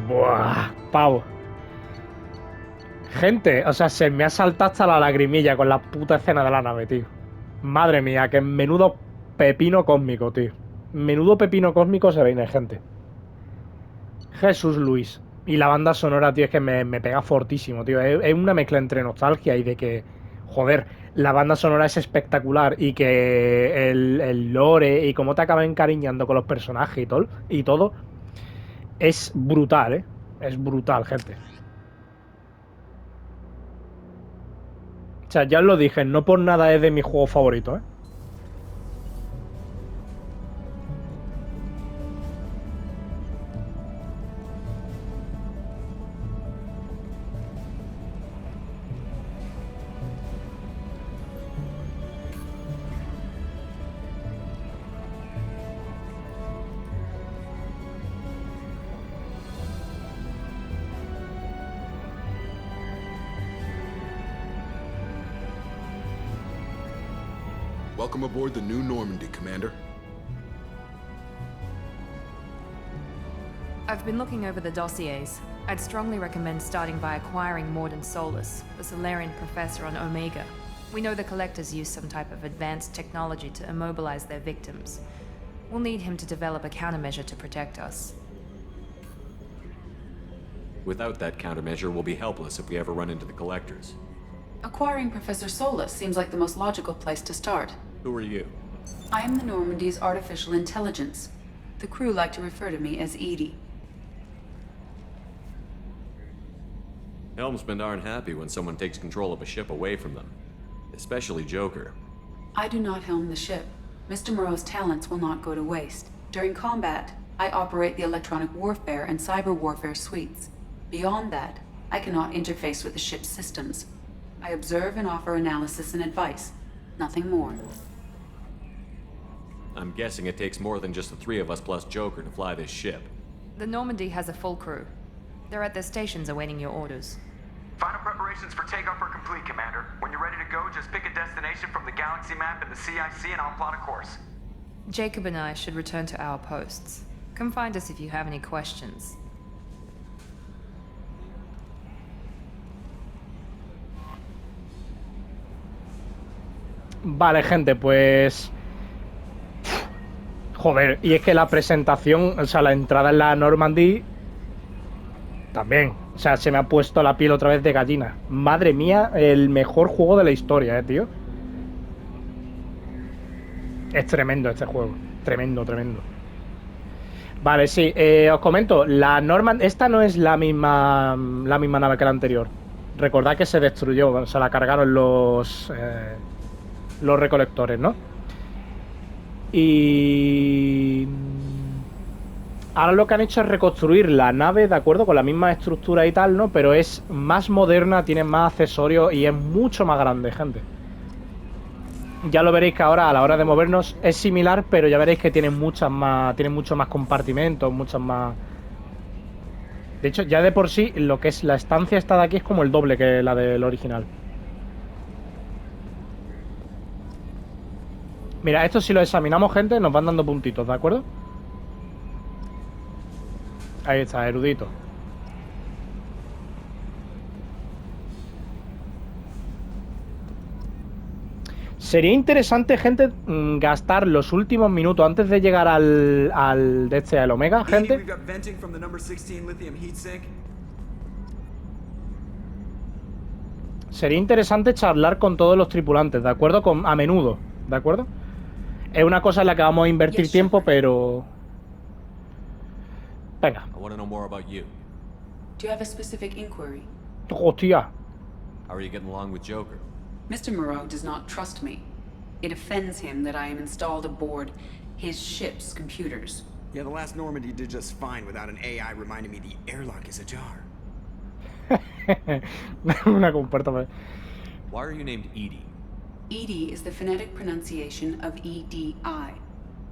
Buah, pavo. Gente, o sea, se me ha saltado hasta la lagrimilla con la puta escena de la nave, tío. Madre mía, que menudo pepino cósmico, tío. Menudo pepino cósmico se viene, gente. Jesús Luis. Y la banda sonora, tío, es que me pega fortísimo, tío. Es una mezcla entre nostalgia y de que, joder, la banda sonora es espectacular y que el lore y cómo te acaba encariñando con los personajes y todo es brutal, ¿eh? Es brutal, gente. O sea, ya os lo dije, no por nada es de mis juegos favoritos, ¿eh? Welcome aboard the New Normandy, Commander. I've been looking over the dossiers. I'd strongly recommend starting by acquiring Morden Solus, the Solarian professor on Omega. We know the Collectors use some type of advanced technology to immobilize their victims. We'll need him to develop a countermeasure to protect us. Without that countermeasure, we'll be helpless if we ever run into the Collectors. Acquiring Professor Solus seems like the most logical place to start. Who are you? I am the Normandy's artificial intelligence. The crew like to refer to me as Edie. Helmsmen aren't happy when someone takes control of a ship away from them. Especially Joker. I do not helm the ship. Mr. Moreau's talents will not go to waste. During combat, I operate the electronic warfare and cyber warfare suites. Beyond that, I cannot interface with the ship's systems. I observe and offer analysis and advice. Nothing more. I'm guessing it takes more than just the three of us plus Joker to fly this ship. The Normandy has a full crew. They're at their stations awaiting your orders. Final preparations for takeoff are complete, Commander. When you're ready to go, just pick a destination from the galaxy map in the CIC and I'll plot a course. Jacob and I should return to our posts. Come find us if you have any questions. Vale, gente, pues... Joder, y es que la presentación, o sea, la entrada en la Normandy... También, o sea, se me ha puesto la piel otra vez de gallina. Madre mía, el mejor juego de la historia, tío. Es tremendo este juego. Tremendo, tremendo. Vale, sí, os comento, la Normandy... Esta no es la misma nave que la anterior. Recordad que se destruyó, o sea, la cargaron los recolectores, ¿no? Y... Ahora lo que han hecho es reconstruir la nave, ¿de acuerdo? Con la misma estructura y tal, ¿no? Pero es más moderna, tiene más accesorios y es mucho más grande, gente. Ya lo veréis que ahora a la hora de movernos es similar, pero ya veréis que tiene muchos más compartimentos, muchas más... De hecho, ya de por sí, lo que es la estancia esta de aquí es como el doble que la del original. Mira, esto si lo examinamos, gente, nos van dando puntitos, ¿de acuerdo? Ahí está, erudito. Sería interesante, gente, gastar los últimos minutos antes de llegar al Omega, gente. Sería interesante charlar con todos los tripulantes, ¿de acuerdo? A menudo, ¿de acuerdo? Es una cosa en la que vamos a invertir tiempo, pero... Venga. I want to know more about you. Do you have a specific inquiry? Hostia. How are you getting along with Joker? Mr. Moreau does not trust me. It offends him that I am installed aboard his ship's computers. Yeah, the last Normandy did just fine without an AI reminding me the airlock is ajar. Una compuerta. Why are you named Edie? EDI is the phonetic pronunciation of EDI.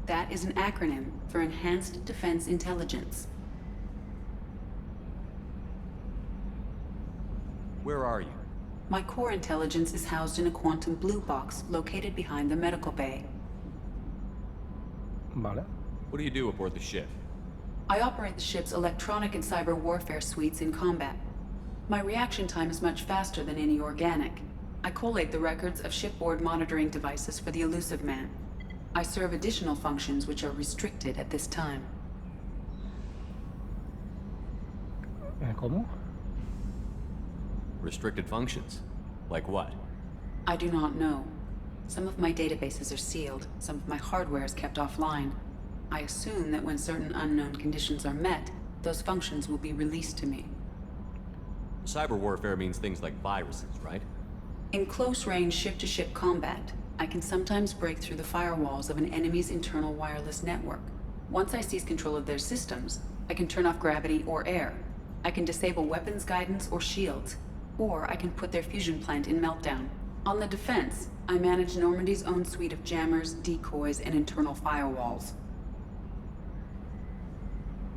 That is an acronym for Enhanced Defense Intelligence. Where are you? My core intelligence is housed in a quantum blue box located behind the medical bay. Vale. What do you do aboard the ship? I operate the ship's electronic and cyber warfare suites in combat. My reaction time is much faster than any organic. I collate the records of shipboard monitoring devices for the elusive man. I serve additional functions which are restricted at this time. ¿Cómo? Restricted functions? Like what? I do not know. Some of my databases are sealed, some of my hardware is kept offline. I assume that when certain unknown conditions are met, those functions will be released to me. Cyber warfare means things like viruses, right? In close-range ship-to-ship combat, I can sometimes break through the firewalls of an enemy's internal wireless network. Once I seize control of their systems, I can turn off gravity or air. I can disable weapons guidance or shields, or I can put their fusion plant in meltdown. On the defense, I manage Normandy's own suite of jammers, decoys, and internal firewalls.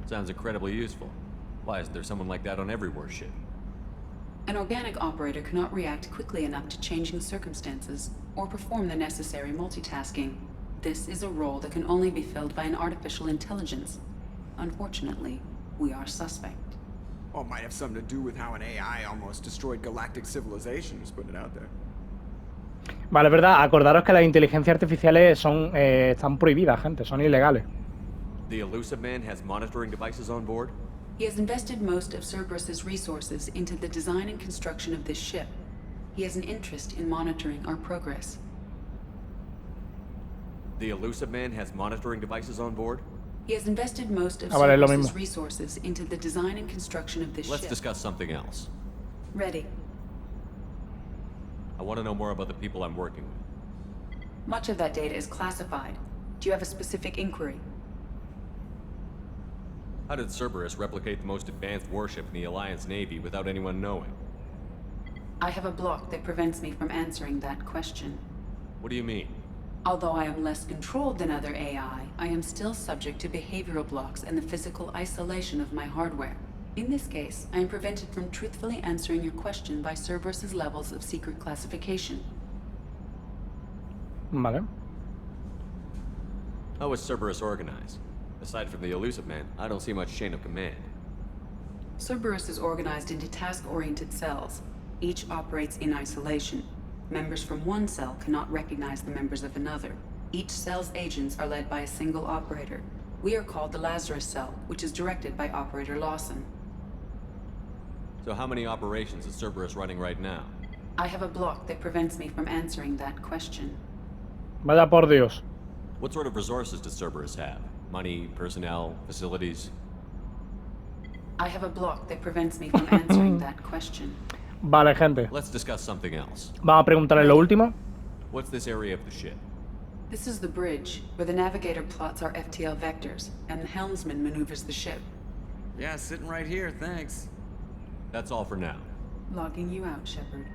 Sounds incredibly useful. Why isn't there someone like that on every warship? An organic operator cannot react quickly enough to changing circumstances or perform the necessary multitasking. This is a role that can only be filled by an artificial intelligence. Unfortunately, we are suspect. Well, it might have something to do with how an AI almost destroyed galactic civilization, just putting it out there. Vale, es verdad, acordaros que las inteligencias artificiales están prohibidas, gente, son ilegales. The elusive man has monitoring devices on board? He has invested most of Cerberus's resources into the design and construction of this ship. He has an interest in monitoring our progress. The elusive man has monitoring devices on board? He has invested most of vale, Cerberus's resources into the design and construction of this Let's ship. Let's discuss something else. Ready. I want to know more about the people I'm working with. Much of that data is classified. Do you have a specific inquiry? How did Cerberus replicate the most advanced warship in the Alliance Navy without anyone knowing? I have a block that prevents me from answering that question. What do you mean? Although I am less controlled than other AI, I am still subject to behavioral blocks and the physical isolation of my hardware. In this case, I am prevented from truthfully answering your question by Cerberus's levels of secret classification. Vale. How is Cerberus organized? Aside from the elusive man, I don't see much chain of command. Cerberus is organized into task-oriented cells. Each operates in isolation. Members from one cell cannot recognize the members of another. Each cell's agents are led by a single operator. We are called the Lazarus cell, which is directed by Operator Lawson. So how many operations is Cerberus running right now? I have a block that prevents me from answering that question. Vaya por Dios. What sort of resources does Cerberus have? Money, personnel, facilities? I have a block that prevents me from answering that question. Vale, gente. Let's discuss something else. Vamos a preguntarle lo último. What's this area of the ship? This is the bridge, where the navigator plots our FTL vectors, and the helmsman maneuvers the ship. Yeah, sitting right here, thanks. That's all for now. Logging you out, Shepard.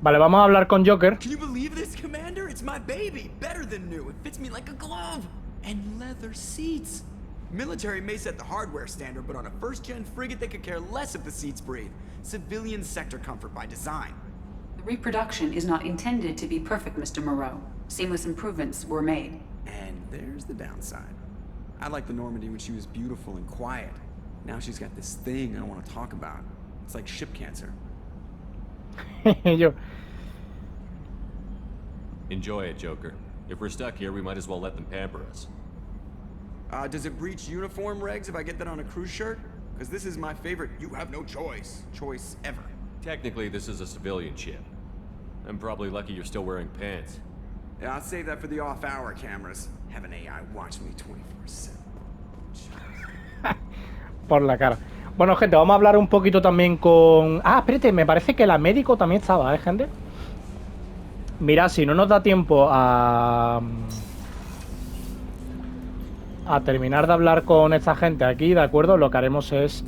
Vale, vamos a hablar con Joker. Can you believe this, Commander? It's my baby. Better than new. It fits me like a glove. And leather seats. Military may set the hardware standard, but on a first-gen frigate, they could care less if the seats breathe. Civilian sector comfort by design. The reproduction is not intended to be perfect, Mr. Moreau. Seamless improvements were made. And there's the downside. I liked the Normandy when she was beautiful and quiet. Now she's got this thing I don't want to talk about. It's like ship cancer. Yo. Enjoy it, Joker. If we're stuck here, we might as well let them pamper us. Does it breach uniform regs if I get that on a cruise shirt? Because this is my favorite you have no choice ever. Technically, this is a civilian ship. I'm probably lucky you're still wearing pants. Yeah, I'll save that for the off-hour cameras. Have an AI watch me 24/7. Por la cara. Bueno, gente, vamos a hablar un poquito también con... Ah, espérate, me parece que la médico también estaba, gente. Mira, si no nos da tiempo a terminar de hablar con esta gente aquí, ¿de acuerdo? Lo que haremos es...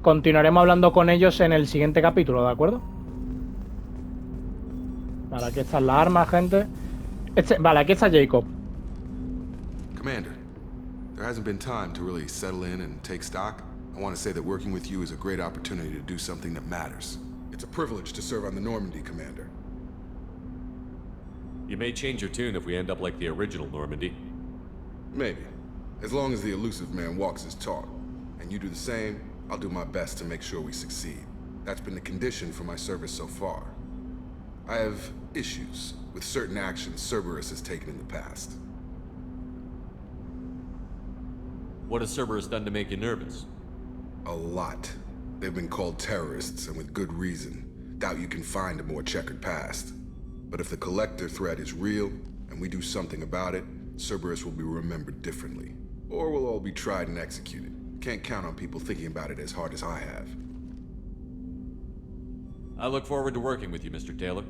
continuaremos hablando con ellos en el siguiente capítulo, ¿de acuerdo? Vale, aquí están las armas, gente. Vale, aquí está Jacob. Commander, there hasn't been time to really settle in and take stock. I want to say that working with you is a great opportunity to do something that matters. It's a privilege to serve on the Normandy, Commander. You may change your tune if we end up like the original Normandy. Maybe. As long as the elusive man walks his talk. And you do the same, I'll do my best to make sure we succeed. That's been the condition for my service so far. I have issues with certain actions Cerberus has taken in the past. What has Cerberus done to make you nervous? A lot. They've been called terrorists, and with good reason. Doubt you can find a more checkered past. But if the Collector threat is real, and we do something about it, Cerberus will be remembered differently. Or we'll all be tried and executed. Can't count on people thinking about it as hard as I have. I look forward to working with you, Mr. Taylor.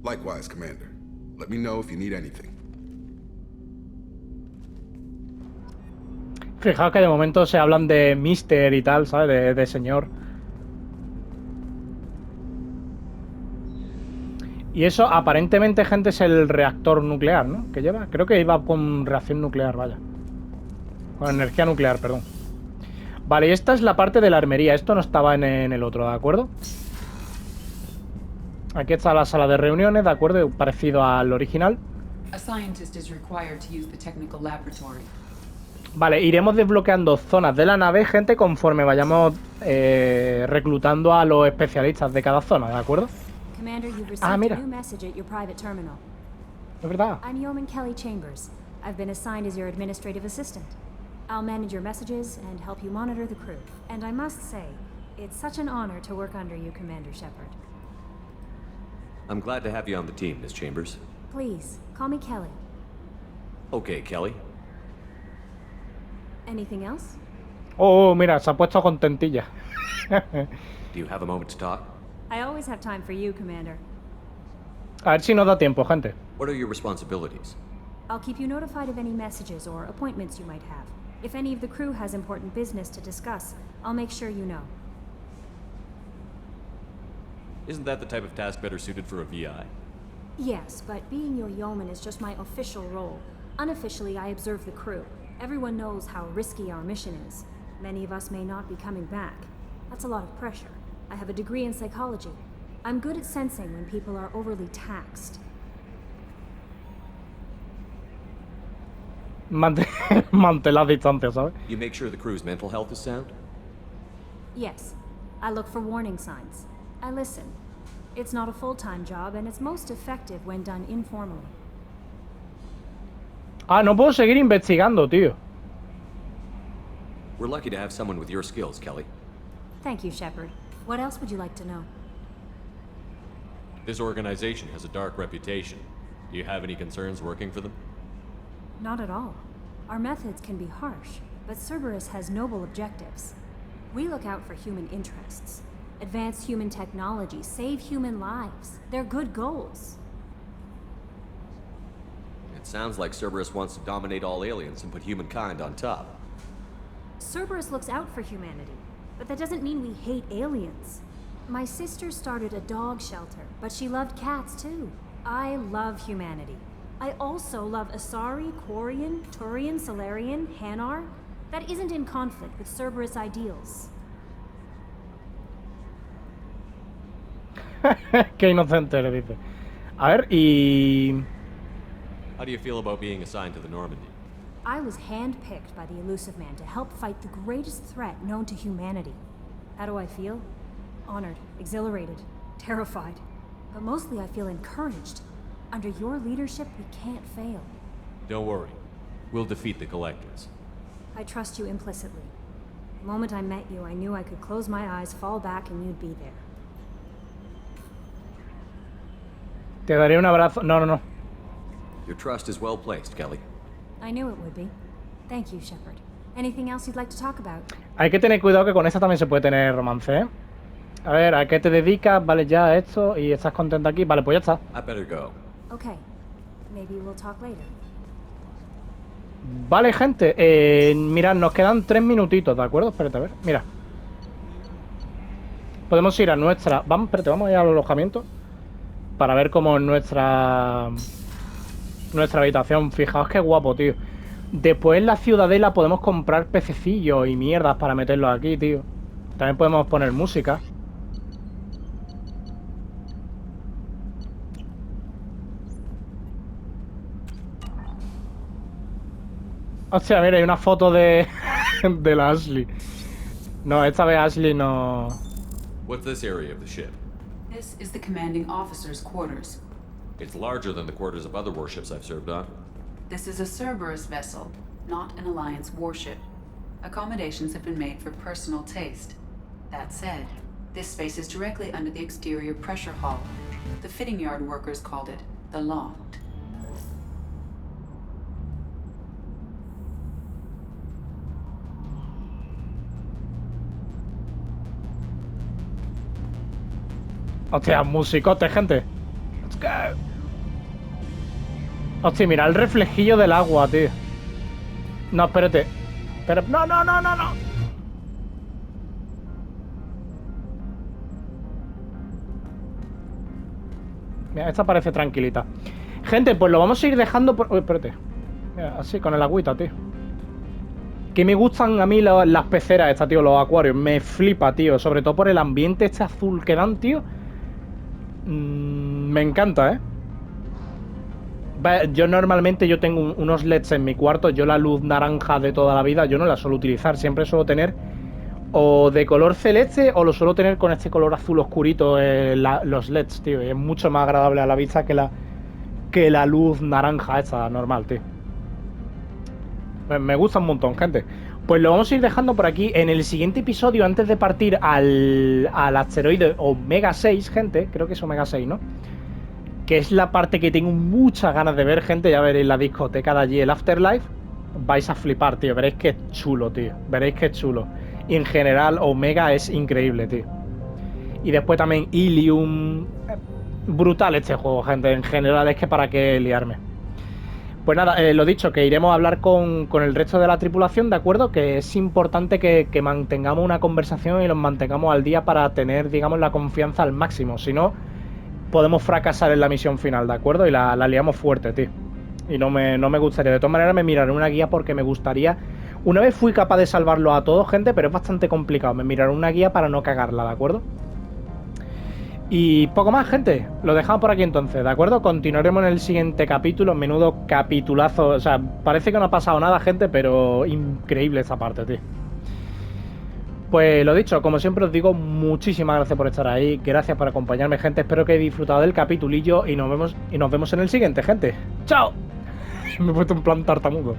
Likewise, Commander. Let me know if you need anything. Fijaos que de momento se hablan de Mister y tal, ¿sabes? De señor. Y eso aparentemente, gente, es el reactor nuclear, ¿no? Que lleva. Creo que iba con reacción nuclear, vaya. Con energía nuclear, perdón. Vale, y esta es la parte de la armería. Esto no estaba en el otro, ¿de acuerdo? Aquí está la sala de reuniones, ¿de acuerdo? Parecido al original. A scientist is required to use the technical laboratory. Vale, iremos desbloqueando zonas de la nave, gente, conforme vayamos reclutando a los especialistas de cada zona, ¿de acuerdo? Commander, you've received Ah, mira. a new message at your private terminal. Es verdad. I'm Yeoman Kelly Chambers. I've been assigned as your administrative assistant. I'll manage your messages and help you monitor the crew. And I must say, it's such an honor to work under you, Commander Shepard. I'm glad to have you on the team, Miss Chambers. Please, call me Kelly. Okay, Kelly. Anything else? Oh, mira, se ha puesto contentilla. Do you have a moment to talk? I always have time for you, Commander. A ver si nos da tiempo, gente. What are your responsibilities? I'll keep you notified of any messages or appointments you might have. If any of the crew has important business to discuss, I'll make sure you know. Isn't that the type of task better suited for a VI? Yes, but being your yeoman is just my official role. Unofficially, I observe the crew. Everyone knows how risky our mission is. Many of us may not be coming back. That's a lot of pressure. I have a degree in psychology. I'm good at sensing when people are overly taxed. Mantén las distancias, ¿sabes? You make sure the crew's mental health is sound? Yes. I look for warning signs. I listen. It's not a full-time job, and it's most effective when done informally. Ah, no puedo seguir investigando, tío. We're lucky to have someone with your skills, Kelly. Thank you, Shepard. What else would you like to know? This organization has a dark reputation. Do you have any concerns working for them? Not at all. Our methods can be harsh, but Cerberus has noble objectives. We look out for human interests. Advance human technology, save human lives. They're good goals. It sounds like Cerberus wants to dominate all aliens and put humankind on top. Cerberus looks out for humanity, but that doesn't mean we hate aliens. My sister started a dog shelter, but she loved cats too. I love humanity. I also love Asari, Quarian, Turian, Solarian, Hanar. That isn't in conflict with Cerberus ideals. Qué inocente le dice. A ver, y... How do you feel about being assigned to the Normandy? I was handpicked by the Elusive Man to help fight the greatest threat known to humanity. How do I feel? Honored, exhilarated, terrified. But mostly I feel encouraged. Under your leadership, we can't fail. Don't worry. We'll defeat the Collectors. I trust you implicitly. The moment I met you, I knew I could close my eyes, fall back, and you'd be there. Te daré un abrazo. No, no, no. Your trust is well placed, Kelly. I knew it would be. Thank you, Shepard. Anything else you'd like to talk about? Hay que tener cuidado que con esta también se puede tener romance, ¿eh? A ver, ¿a qué te dedicas? Vale, ya esto. ¿Y estás contenta aquí? Vale, pues ya está. I better go. Okay. Maybe we'll talk later. Vale, gente. Mirad, nos quedan 3 minutitos, ¿de acuerdo? Espérate, a ver. Mira. Podemos ir a nuestra... Vamos, espérate, vamos a ir al alojamiento. Para ver cómo es nuestra habitación. Fijaos qué guapo, tío. Después en la ciudadela podemos comprar pececillos y mierdas para meterlos aquí, tío. También podemos poner música. Hostia, mira, hay una foto de la Ashley. No, esta vez Ashley no... What's this area of the ship? This is the commanding officer's quarters. It's larger than the quarters of other warships I've served on. This is a Cerberus vessel, not an Alliance warship. Accommodations have been made for personal taste. That said, this space is directly under the exterior pressure hull. The fitting yard workers called it the loft. Hostia, musicote, gente. Let's go. Hostia, mira el reflejillo del agua, tío. No, espérate. Pero... No, no, no, no, no. Mira, esta parece tranquilita. Gente, pues lo vamos a ir dejando por... Uy, espérate. Mira, así, con el agüita, tío. Que me gustan a mí las peceras estas, tío, los acuarios. Me flipa, tío. Sobre todo por el ambiente este azul que dan, tío. Me encanta, ¿eh? Yo normalmente tengo unos LEDs en mi cuarto. Yo la luz naranja de toda la vida yo no la suelo utilizar. Siempre suelo tener o de color celeste o lo suelo tener con este color azul oscurito, los LEDs, tío. Y es mucho más agradable a la vista que la luz naranja esta normal, tío. Me gusta un montón, gente. Pues lo vamos a ir dejando por aquí. En el siguiente episodio, antes de partir al asteroide Omega 6, gente, creo que es Omega 6, ¿no? Que es la parte que tengo muchas ganas de ver, gente. Ya veréis la discoteca de allí, el Afterlife. Vais a flipar, tío. Veréis que es chulo, tío. Veréis que es chulo. Y en general, Omega es increíble, tío. Y después también Ilium. Brutal este juego, gente. En general es que para qué liarme. Pues nada, lo dicho, que iremos a hablar con el resto de la tripulación, ¿de acuerdo? Que es importante que mantengamos una conversación y los mantengamos al día para tener, digamos, la confianza al máximo. Si no, podemos fracasar en la misión final, ¿de acuerdo? Y la liamos fuerte, tío. Y no me gustaría. De todas maneras, me miraré una guía porque me gustaría... Una vez fui capaz de salvarlo a todos, gente, pero es bastante complicado. Me miraré una guía para no cagarla, ¿de acuerdo? Y poco más, gente. Lo dejamos por aquí entonces, ¿de acuerdo? Continuaremos en el siguiente capítulo. Menudo capitulazo. O sea, parece que no ha pasado nada, gente, pero increíble esta parte, tío. Pues lo dicho, como siempre os digo, muchísimas gracias por estar ahí. Gracias por acompañarme, gente. Espero que hayáis disfrutado del capitulillo y nos vemos en el siguiente, gente. ¡Chao! Me he puesto en plan tartamudo.